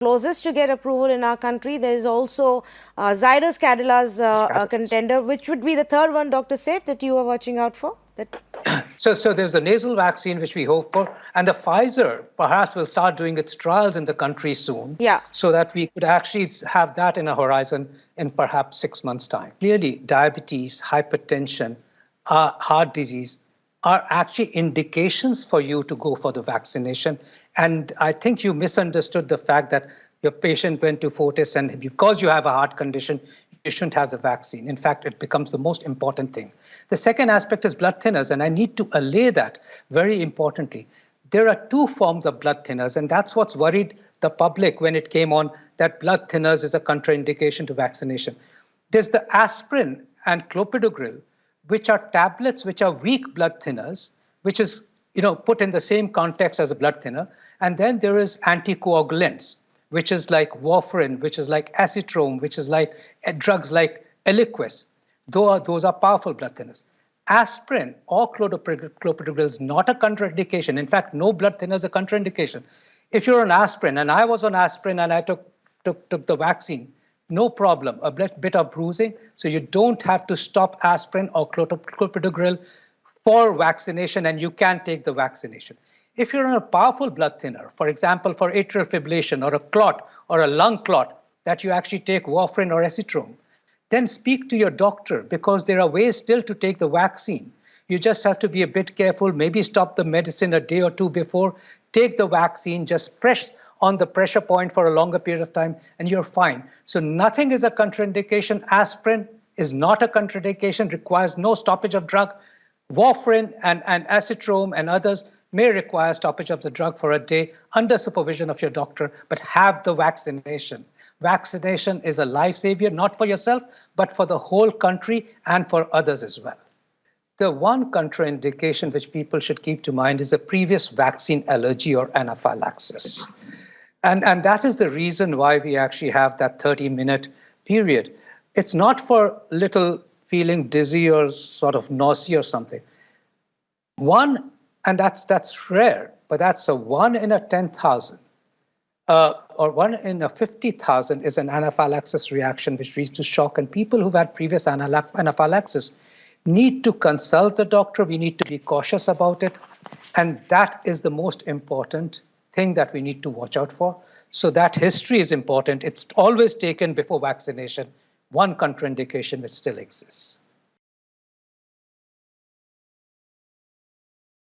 closest to get approval in our country. There is also Zydus Cadilah's contender, which would be the third one, Dr. Seth, that you are watching out for? So there's a nasal vaccine which we hope for, and the Pfizer perhaps will start doing its trials in the country soon, so that we could actually have that in a horizon in perhaps 6 months' time. Clearly, diabetes, hypertension, heart disease are actually indications for you to go for the vaccination. And I think you misunderstood the fact that your patient went to Fortis and because you have a heart condition, you shouldn't have the vaccine. In fact, it becomes the most important thing. The second aspect is blood thinners, and I need to allay that very importantly. There are two forms of blood thinners, and that's what's worried the public when it came on that blood thinners is a contraindication to vaccination. There's the aspirin and clopidogrel, which are tablets which are weak blood thinners, which is put in the same context as a blood thinner. And then there is anticoagulants, which is like warfarin, which is like acetylene, which is like drugs like Eliquis. Those are powerful blood thinners. Aspirin or clopidogrel is not a contraindication. In fact, no blood thinner is a contraindication. If you're on aspirin, and I was on aspirin and I took the vaccine, no problem, a bit of bruising. So you don't have to stop aspirin or clopidogrel for vaccination, and you can take the vaccination. If you're on a powerful blood thinner, for example, for atrial fibrillation or a clot or a lung clot, that you actually take warfarin or acetylene, then speak to your doctor, because there are ways still to take the vaccine. You just have to be a bit careful, maybe stop the medicine a day or two before, take the vaccine, just press on the pressure point for a longer period of time, and you're fine. So nothing is a contraindication. Aspirin is not a contraindication, requires no stoppage of drug. Warfarin and acetylene and others may require stoppage of the drug for a day under supervision of your doctor, but have the vaccination. Vaccination is a life savior, not for yourself, but for the whole country and for others as well. The one contraindication which people should keep to mind is a previous vaccine allergy or anaphylaxis. And that is the reason why we actually have that 30-minute period. It's not for little feeling dizzy or sort of nausea or something. One, and that's rare, but that's a 1 in a 10,000 or 1 in a 50,000 is an anaphylaxis reaction which leads to shock. And people who've had previous anaphylaxis need to consult the doctor. We need to be cautious about it. And that is the most important thing that we need to watch out for. So that history is important. It's always taken before vaccination. One contraindication which still exists.